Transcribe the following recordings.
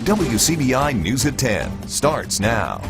WCBI News at 10 starts now.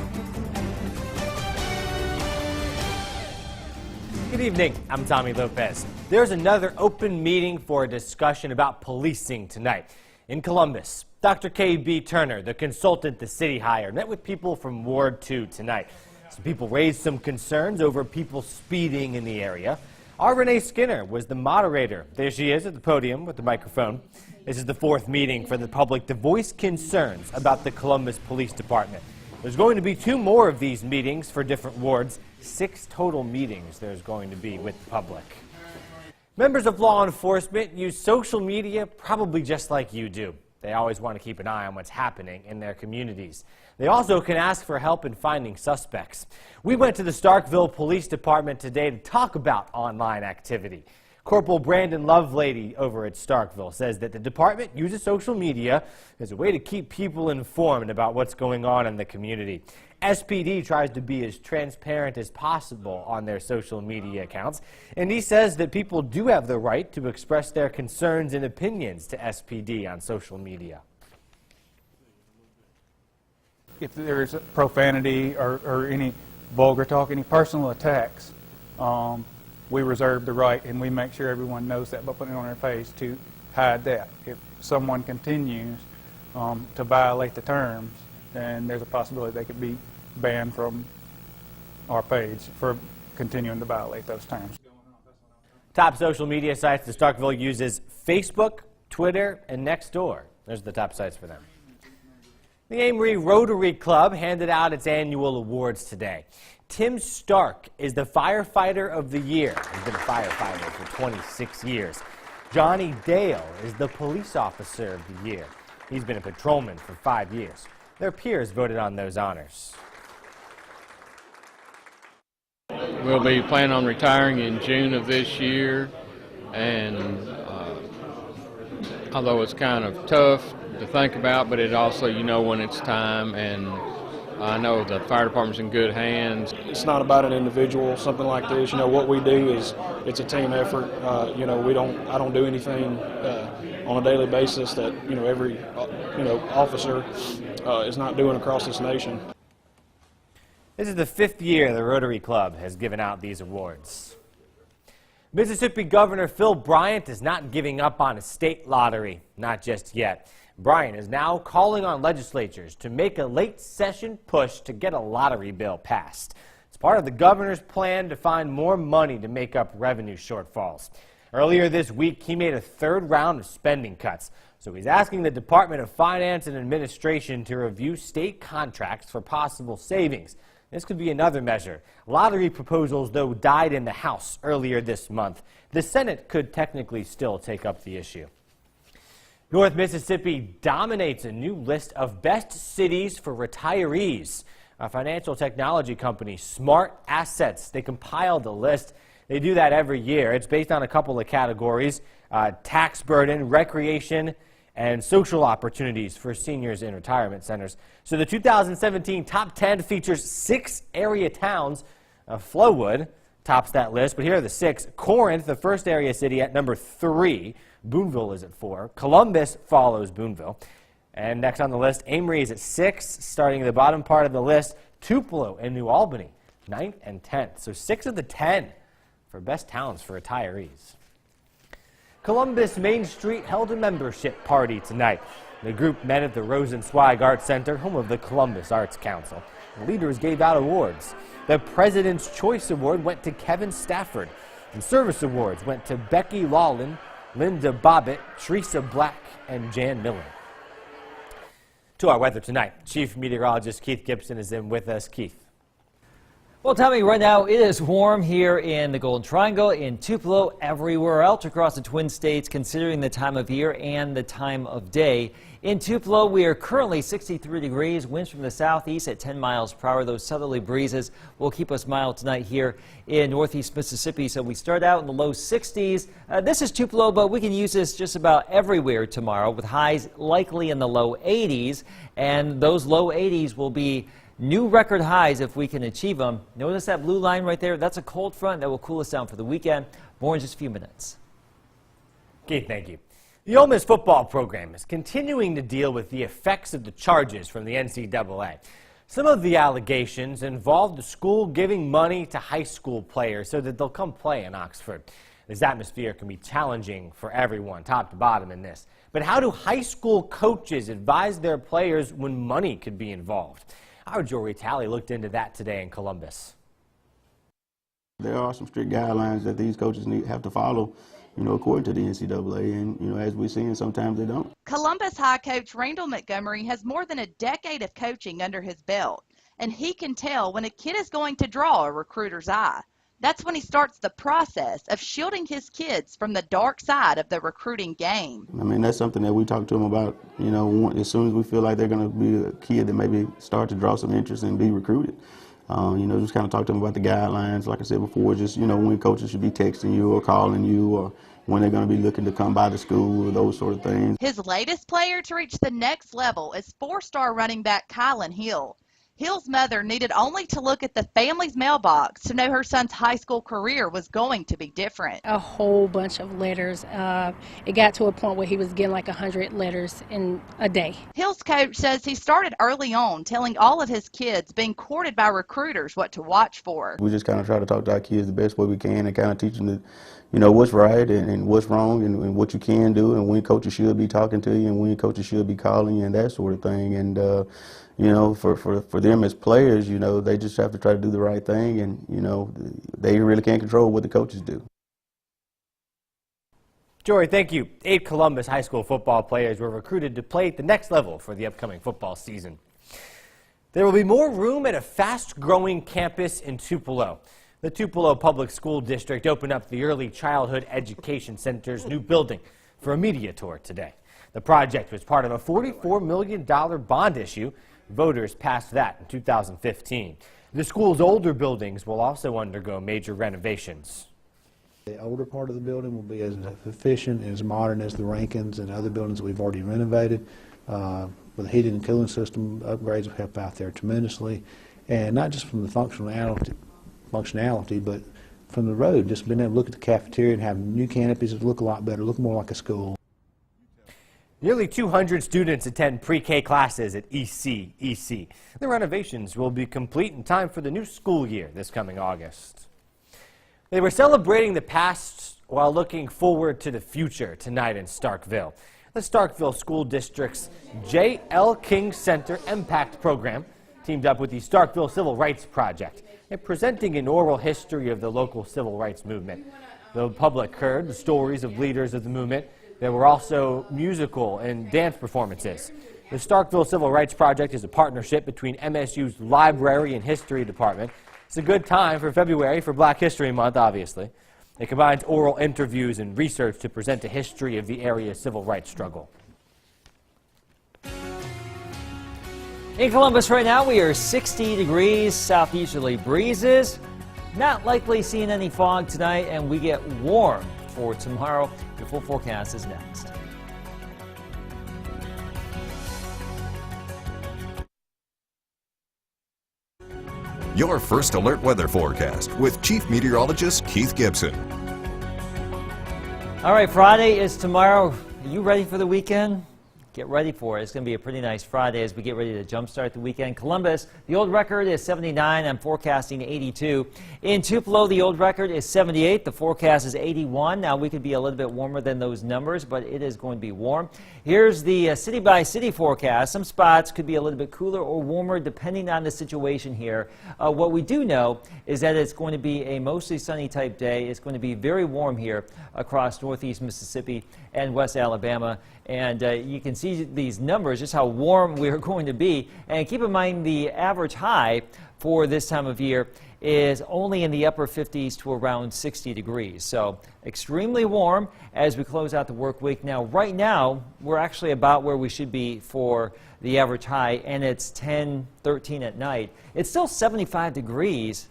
Good evening, I'm Tommy Lopez. There's another open meeting for a discussion about policing tonight. In Columbus, Dr. K.B. Turner, the consultant the city hired, met with people from Ward 2 tonight. Some people raised some concerns over people speeding in the area. Our Renee Skinner was the moderator. There she is at the podium with the microphone. This is the fourth meeting for the public to voice concerns about the Columbus Police Department. There's going to be 2 more of these meetings for different wards. 6 total meetings there's going to be with the public. Members of law enforcement use social media probably just like you do. They always want to keep an eye on what's happening in their communities. They also can ask for help in finding suspects. We went to the Starkville Police Department today to talk about online activity. Corporal Brandon Lovelady over at Starkville says that the department uses social media as a way to keep people informed about what's going on in the community. SPD tries to be as transparent as possible on their social media accounts, and he says that people do have the right to express their concerns and opinions to SPD on social media. If there's profanity or any vulgar talk, any personal attacks, we reserve the right, and we make sure everyone knows that by putting it on their face to hide that. If someone continues to violate the terms, then there's a possibility they could be banned from our page for continuing to violate those terms. Top social media sites that Starkville uses: Facebook, Twitter, and Nextdoor. There's the top sites for them. The Amory Rotary Club handed out its annual awards today. Tim Stark is the Firefighter of the Year. He's been a firefighter for 26 years. Johnny Dale is the Police Officer of the Year. He's been a patrolman for 5 years. Their peers voted on those honors. We'll be planning on retiring in June of this year, and although it's kind of tough to think about, but it also, you know, when it's time, and I know the fire department's in good hands. It's not about an individual, something like this. You know, what we do is it's a team effort. You know, I don't do anything on a daily basis that, you know, every officer is not doing across this nation. This is the 5th year the Rotary Club has given out these awards. Mississippi Governor Phil Bryant is not giving up on a state lottery, not just yet. Bryant is now calling on legislatures to make a late session push to get a lottery bill passed. It's part of the governor's plan to find more money to make up revenue shortfalls. Earlier this week, he made a 3rd round of spending cuts. So he's asking the Department of Finance and Administration to review state contracts for possible savings. This could be another measure. Lottery proposals, though, died in the House earlier this month. The Senate could technically still take up the issue. North Mississippi dominates a new list of best cities for retirees. A financial technology company, Smart Assets, they compiled the list. They do that every year. It's based on a couple of categories: tax burden, recreation, and social opportunities for seniors in retirement centers. So the 2017 top 10 features 6 area towns. Flowood tops that list, but here are the 6. Corinth, the first area city, at number 3. Boonville is at 4. Columbus follows Boonville. And next on the list, Amory is at 6. Starting at the bottom part of the list, Tupelo and New Albany, 9th and 10th. So 6 of the 10 for best towns for retirees. Columbus Main Street held a membership party tonight. The group met at the Rosenzweig Arts Center, home of the Columbus Arts Council. The leaders gave out awards. The President's Choice Award went to Kevin Stafford, and service awards went to Becky Lawlin, Linda Bobbitt, Teresa Black, and Jan Miller. To our weather tonight, Chief Meteorologist Keith Gibson is in with us. Keith. Well, Tommy, right now it is warm here in the Golden Triangle, in Tupelo, everywhere else across the Twin States, considering the time of year and the time of day. In Tupelo, we are currently 63 degrees, winds from the southeast at 10 miles per hour. Those southerly breezes will keep us mild tonight here in northeast Mississippi. So we start out in the low 60s. This is Tupelo, but we can use this just about everywhere tomorrow, with highs likely in the low 80s. And those low 80s will be new record highs if we can achieve them. Notice that blue line right there? That's a cold front that will cool us down for the weekend. More in just a few minutes. Keith, thank you. The Ole Miss football program is continuing to deal with the effects of the charges from the NCAA. Some of the allegations involve the school giving money to high school players so that they'll come play in Oxford. This atmosphere can be challenging for everyone, top to bottom in this. But how do high school coaches advise their players when money could be involved? Our Jory Talley looked into that today in Columbus. There are some strict guidelines that these coaches have to follow, according to the NCAA, and, as we're seeing, sometimes they don't. Columbus High coach Randall Montgomery has more than a decade of coaching under his belt, and he can tell when a kid is going to draw a recruiter's eye. That's when he starts the process of shielding his kids from the dark side of the recruiting game. I mean, that's something that we talk to them about, as soon as we feel like they're going to be a kid that maybe start to draw some interest and be recruited. Just kind of talk to them about the guidelines, like I said before, just, when coaches should be texting you or calling you, or when they're going to be looking to come by the school, or those sort of things. His latest player to reach the next level is four-star running back Kylan Hill. Hill's mother needed only to look at the family's mailbox to know her son's high school career was going to be different. A whole bunch of letters. It got to a point where he was getting like 100 letters in a day. Hill's coach says he started early on, telling all of his kids being courted by recruiters what to watch for. We just kind of try to talk to our kids the best way we can and kind of teach them what's right and what's wrong and what you can do and when coaches should be talking to you and when coaches should be calling you and that sort of thing. And, for them as players, they just have to try to do the right thing, and, they really can't control what the coaches do. Jory, thank you. 8 Columbus high school football players were recruited to play at the next level for the upcoming football season. There will be more room at a fast-growing campus in Tupelo. The Tupelo Public School District opened up the Early Childhood Education Center's new building for a media tour today. The project was part of a $44 million bond issue. Voters passed that in 2015. The school's older buildings will also undergo major renovations. The older part of the building will be as efficient and as modern as the Rankins and other buildings that we've already renovated. With the heating and cooling system, upgrades will help out there tremendously. And not just from the functionality, but from the road, just being able to look at the cafeteria and have new canopies that look a lot better, look more like a school. Nearly 200 students attend pre-K classes at EC. The renovations will be complete in time for the new school year this coming August. They were celebrating the past while looking forward to the future tonight in Starkville. The Starkville School District's J.L. King Center MPACT program teamed up with the Starkville Civil Rights Project in presenting an oral history of the local civil rights movement. The public heard the stories of leaders of the movement. There were also musical and dance performances. The Starkville Civil Rights Project is a partnership between MSU's Library and History Department. It's a good time for February for Black History Month, obviously. It combines oral interviews and research to present a history of the area's civil rights struggle. In Columbus right now, we are 60 degrees, southeasterly breezes. Not likely seeing any fog tonight, and we get warm for tomorrow. Your full forecast is next. Your first alert weather forecast with Chief Meteorologist Keith Gibson. All right, Friday is tomorrow. Are you ready for the weekend? Get ready for it. It's going to be a pretty nice Friday as we get ready to jumpstart the weekend. Columbus, the old record is 79. I'm forecasting 82. In Tupelo, the old record is 78. The forecast is 81. Now, we could be a little bit warmer than those numbers, but it is going to be warm. Here's the city-by-city forecast. Some spots could be a little bit cooler or warmer depending on the situation here. What we do know is that it's going to be a mostly sunny type day. It's going to be very warm here across northeast Mississippi and west Alabama. And you can see these numbers, just how warm we're going to be. And keep in mind the average high for this time of year is only in the upper 50s to around 60 degrees. So extremely warm as we close out the work week. Now, right now, we're actually about where we should be for the average high, and it's 10, 13 at night. It's still 75 degrees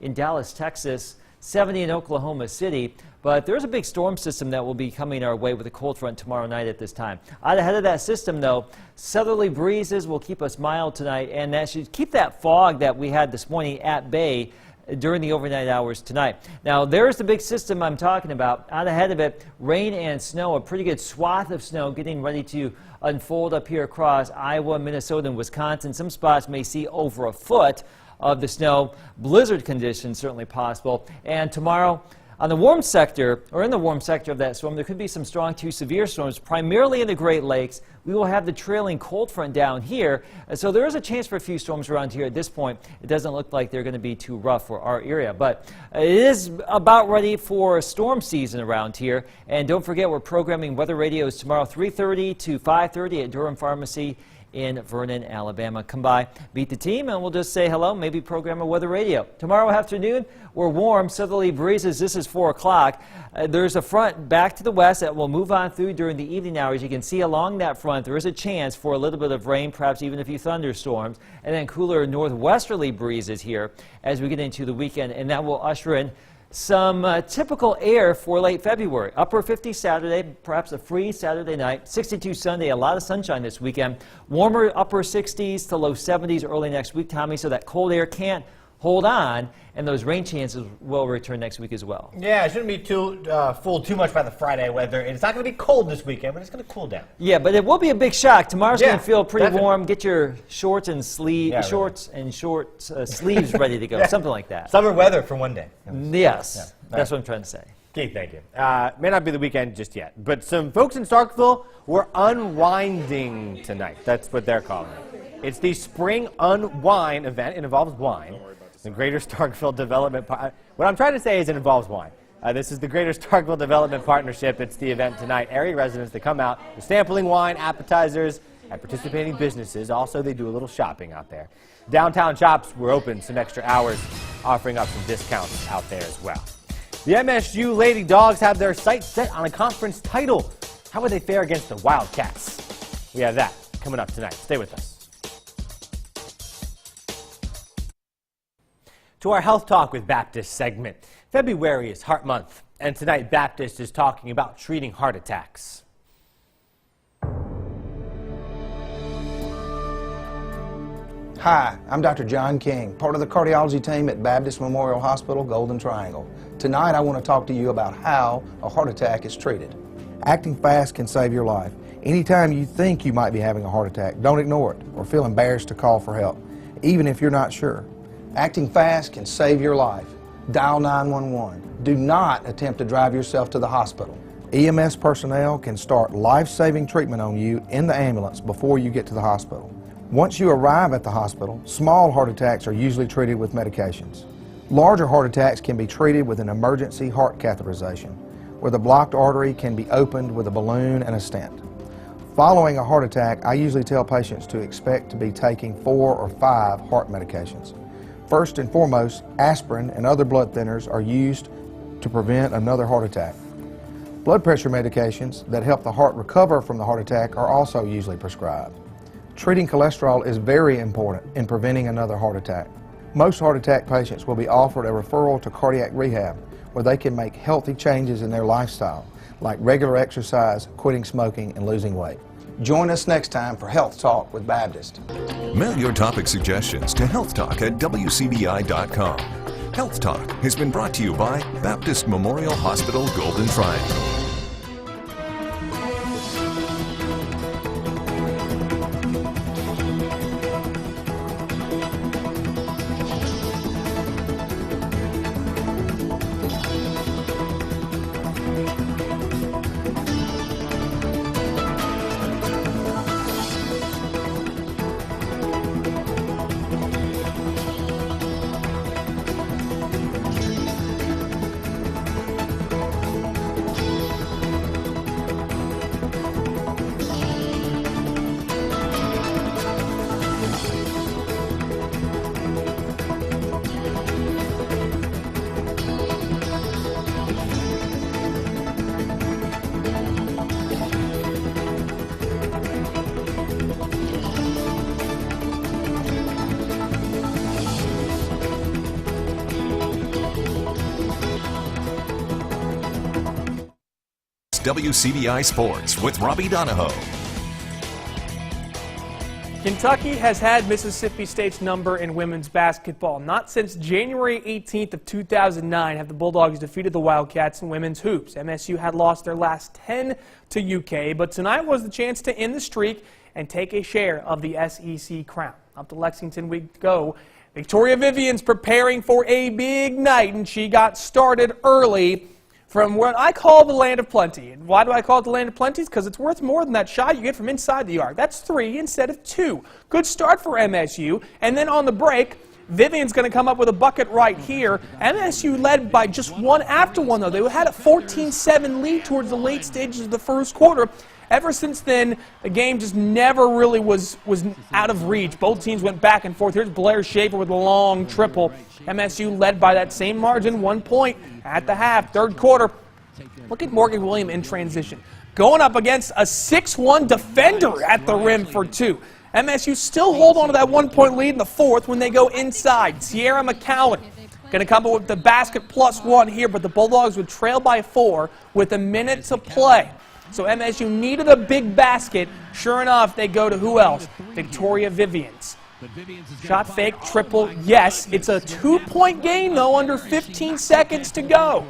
in Dallas, Texas, 70 in Oklahoma City. But there's a big storm system that will be coming our way with a cold front tomorrow night at this time. Out ahead of that system, though, southerly breezes will keep us mild tonight, and that should keep that fog that we had this morning at bay during the overnight hours tonight. Now, there's the big system I'm talking about. Out ahead of it, rain and snow, a pretty good swath of snow getting ready to unfold up here across Iowa, Minnesota, and Wisconsin. Some spots may see over a foot of the snow. Blizzard conditions certainly possible. And tomorrow, on the warm sector, or in the warm sector of that storm, there could be some strong to severe storms, primarily in the Great Lakes. We will have the trailing cold front down here, so there is a chance for a few storms around here at this point. It doesn't look like they're going to be too rough for our area, but it is about ready for storm season around here. And don't forget, we're programming weather radios tomorrow, 3:30 to 5:30 at Durham Pharmacy in Vernon, Alabama. Come by, meet the team, and we'll just say hello, maybe program a weather radio. Tomorrow afternoon, we're warm, southerly breezes. This is 4 o'clock. There's a front back to the west that will move on through during the evening hours. You can see along that front, there is a chance for a little bit of rain, perhaps even a few thunderstorms, and then cooler northwesterly breezes here as we get into the weekend, and that will usher in some typical air for late February. Upper 50s Saturday, perhaps a free Saturday night. 62 Sunday, a lot of sunshine this weekend. Warmer upper 60s to low 70s early next week, Tommy, so that cold air can't hold on, and those rain chances will return next week as well. Yeah, it shouldn't be fooled too much by the Friday weather. It's not going to be cold this weekend, but it's going to cool down. Yeah, but it will be a big shock. Tomorrow's going to feel pretty definitely warm. Get your shorts and sleeves ready to go, something like that. Summer weather for one day. Yes, that's what I'm trying to say. Keith, thank you. May not be the weekend just yet, but some folks in Starkville were unwinding tonight. That's what they're calling it. It's the Spring Unwind event. It involves wine. The Greater Starkville Development. What I'm trying to say is it involves wine. This is the Greater Starkville Development Partnership. It's the event tonight. Area residents that come out, they're sampling wine, appetizers at participating businesses. Also, they do a little shopping out there. Downtown shops were open some extra hours, offering up some discounts out there as well. The MSU Lady Dogs have their sights set on a conference title. How would they fare against the Wildcats? We have that coming up tonight. Stay with us. To our Health Talk with Baptist segment. February is Heart Month, and tonight Baptist is talking about treating heart attacks. Hi, I'm Dr. John King, part of the cardiology team at Baptist Memorial Hospital, Golden Triangle. Tonight I want to talk to you about how a heart attack is treated. Acting fast can save your life. Anytime you think you might be having a heart attack, don't ignore it or feel embarrassed to call for help, even if you're not sure. Acting fast can save your life. Dial 911. Do not attempt to drive yourself to the hospital. EMS personnel can start life-saving treatment on you in the ambulance before you get to the hospital. Once you arrive at the hospital, small heart attacks are usually treated with medications. Larger heart attacks can be treated with an emergency heart catheterization, where the blocked artery can be opened with a balloon and a stent. Following a heart attack, I usually tell patients to expect to be taking 4 or 5 heart medications. First and foremost, aspirin and other blood thinners are used to prevent another heart attack. Blood pressure medications that help the heart recover from the heart attack are also usually prescribed. Treating cholesterol is very important in preventing another heart attack. Most heart attack patients will be offered a referral to cardiac rehab, where they can make healthy changes in their lifestyle, like regular exercise, quitting smoking, and losing weight. Join us next time for Health Talk with Baptist. Mail your topic suggestions to healthtalk@wcbi.com. Health Talk has been brought to you by Baptist Memorial Hospital, Golden Triangle. WCBI Sports with Robbie Donahoe. Kentucky has had Mississippi State's number in women's basketball. Not since January 18th of 2009 have the Bulldogs defeated the Wildcats in women's hoops. MSU had lost their last 10 to UK, but tonight was the chance to end the streak and take a share of the SEC crown. Up to Lexington we go. Victoria Vivian's preparing for a big night, and she got started early from what I call the land of plenty. And why do I call it the land of plenty? Because it's worth more than that shot you get from inside the arc. That's 3 instead of 2. Good start for MSU. And then on the break, Vivian's going to come up with a bucket right here. MSU led by just 1 after 1, though. They had a 14-7 lead towards the late stages of the first quarter. Ever since then, the game just never really was out of reach. Both teams went back and forth. Here's Blair Schaefer with a long triple. MSU led by that same margin, 1 point at the half. Third quarter, look at Morgan Williams in transition. Going up against a 6'1 defender at the rim for 2. MSU still hold on to that 1 point lead in the fourth when they go inside. Sierra McCowan going to come up with the basket +1 here, but the Bulldogs would trail by 4 with a minute to play. So MSU needed a big basket. Sure enough, they go to who else? Victoria Vivians. Shot fake, triple, yes. It's a 2-point game, though, under 15 seconds to go.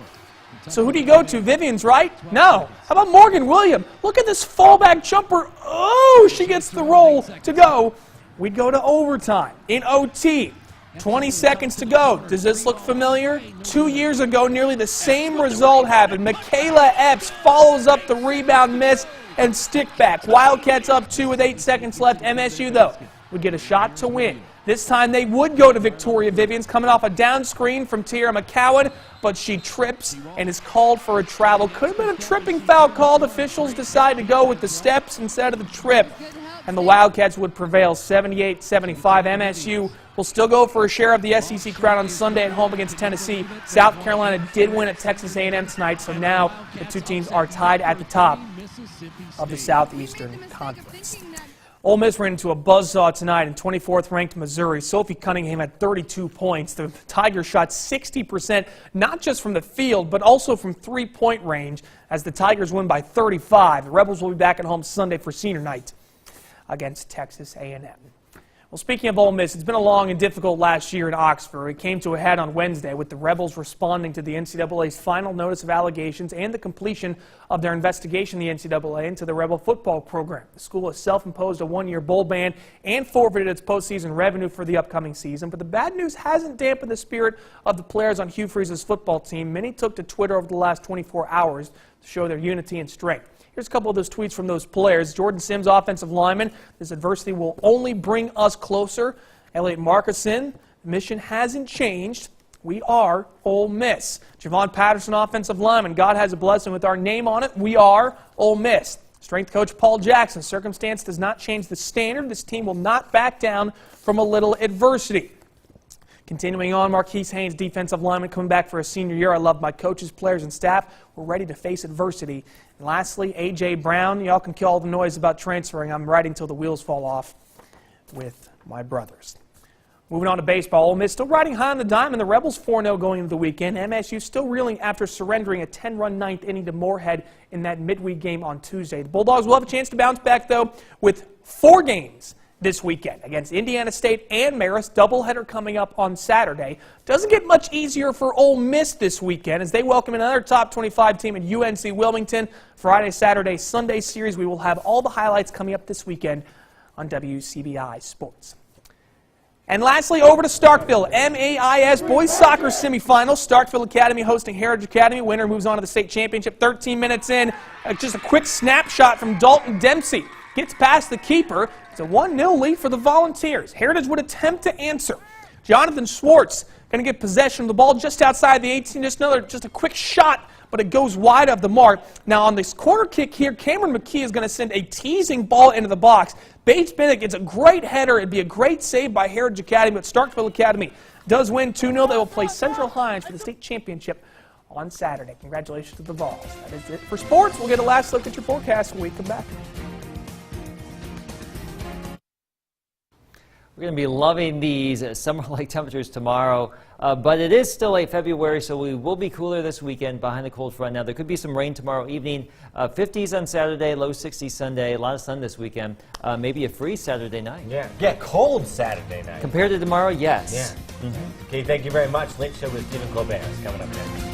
So who do you go to? Vivians, right? No. How about Morgan Williams? Look at this fallback jumper. Oh, she gets the roll to go. We'd go to overtime in OT. 20 seconds to go. Does this look familiar? 2 years ago, nearly the same result happened. Michaela Epps follows up the rebound miss and stick back. Wildcats up 2 with 8 seconds left. MSU, though, would get a shot to win. This time they would go to Victoria Vivians, coming off a down screen from Tierra McCowan, but she trips and is called for a travel. Could have been a tripping foul called. Officials decide to go with the steps instead of the trip, and the Wildcats would prevail 78-75. MSU will still go for a share of the SEC crown on Sunday at home against Tennessee. South Carolina did win at Texas A&M tonight, so now the two teams are tied at the top of the Southeastern Conference. Ole Miss ran into a buzzsaw tonight in 24th-ranked Missouri. Sophie Cunningham had 32 points. The Tigers shot 60%, not just from the field, but also from three-point range, as the Tigers win by 35. The Rebels will be back at home Sunday for senior night against Texas A&M. Well, speaking of Ole Miss, it's been a long and difficult last year in Oxford. It came to a head on Wednesday with the Rebels responding to the NCAA's final notice of allegations and the completion of their investigation in the NCAA into the Rebel football program. The school has self-imposed a 1-year bowl ban and forfeited its postseason revenue for the upcoming season. But the bad news hasn't dampened the spirit of the players on Hugh Freeze's football team. Many took to Twitter over the last 24 hours to show their unity and strength. Here's a couple of those tweets from those players. Jordan Sims, offensive lineman. This adversity will only bring us closer. Elliot Markison, the mission hasn't changed. We are Ole Miss. Javon Patterson, offensive lineman. God has a blessing with our name on it. We are Ole Miss. Strength coach Paul Jackson. Circumstance does not change the standard. This team will not back down from a little adversity. Continuing on, Marquise Haynes, defensive lineman, coming back for a senior year. I love my coaches, players, and staff. We're ready to face adversity. And lastly, A.J. Brown. Y'all can kill all the noise about transferring. I'm riding till the wheels fall off with my brothers. Moving on to baseball, Ole Miss still riding high on the diamond. The Rebels 4-0 going into the weekend. MSU still reeling after surrendering a 10-run ninth inning to Moorhead in that midweek game on Tuesday. The Bulldogs will have a chance to bounce back, though, with 4 games this weekend against Indiana State and Marist. Doubleheader coming up on Saturday. Doesn't get much easier for Ole Miss this weekend as they welcome another top 25 team in UNC Wilmington. Friday, Saturday, Sunday series. We will have all the highlights coming up this weekend on WCBI Sports. And lastly, over to Starkville. MAIS boys soccer semifinals. Starkville Academy hosting Heritage Academy. Winner moves on to the state championship. 13 minutes in, just a quick snapshot from Dalton Dempsey. Gets past the keeper. It's a 1-0 lead for the Volunteers. Heritage would attempt to answer. Jonathan Schwartz going to get possession of the ball just outside the 18. Just a quick shot, but it goes wide of the mark. Now on this corner kick here, Cameron McKee is going to send a teasing ball into the box. Bates Bennett gets a great header. It'd be a great save by Heritage Academy, but Starkville Academy does win 2-0. They will play Central Hines for the state championship on Saturday. Congratulations to the Vols. That is it for sports. We'll get a last look at your forecast when we come back. We're going to be loving these summer-like temperatures tomorrow, but it is still late February, so we will be cooler this weekend behind the cold front. Now, there could be some rain tomorrow evening, 50s on Saturday, low 60s Sunday, a lot of sun this weekend, maybe a freeze Saturday night. Yeah, cold Saturday night. Compared to tomorrow, yes. Yeah. Okay, thank you very much. Late Show with Stephen Colbert is coming up next.